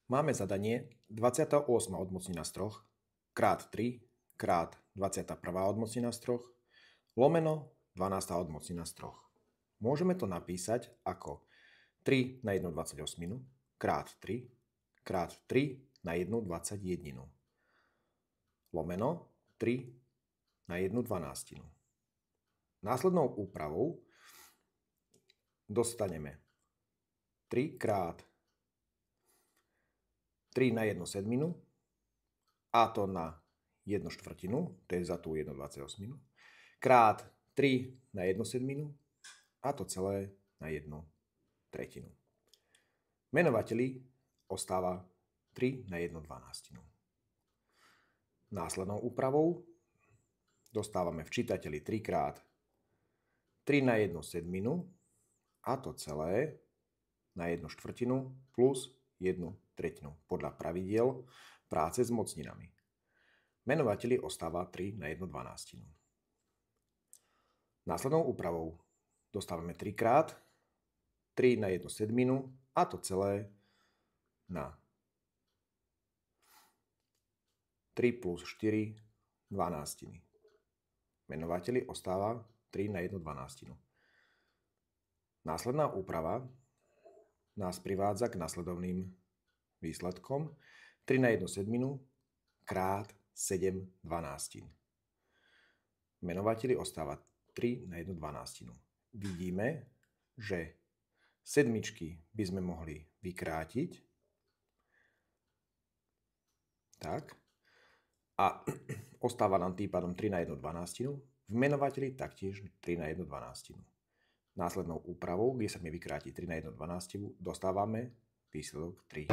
Máme zadanie 28. odmocnina z 3 krát 3 krát 21. odmocnina z 3 lomeno 12. odmocnina z 3. Môžeme to napísať ako 3 na 1,28 krát 3 krát 3 na 1,21 lomeno 3 na 1,12. Následnou úpravou dostaneme 3 krát 3 na 1,7 a to na 1/4, to je za tú 1,28, krát 3 na 1,7 a to celé na 1/3. Menovateli ostáva 3 na 1,12. Následnou úpravou dostávame v čítateli 3 krát 3 na 1/7 a to celé na 1/4 plus 1/3 podľa pravidiel práce s mocninami. Menovateli ostáva 3 na 1,12. Následnou úpravou dostávame 3 krát 3 na 1/7 a to celé na 3 plus 4 12. Menovateli ostáva 3 na 1,12. Následná úprava nás privádza k nasledovným výsledkom 3 na 1/7 krát 7/12. Menovateli ostáva 3 na 1,12. Vidíme, že sedmičky by sme mohli vykrátiť. Tak. A ostáva nám tým pádom 3 na 1,12. V menovateli taktiež 3 na 1,12. Následnou úpravou, kde sa mi vykráti 3 na 1,12, dostávame výsledok 3.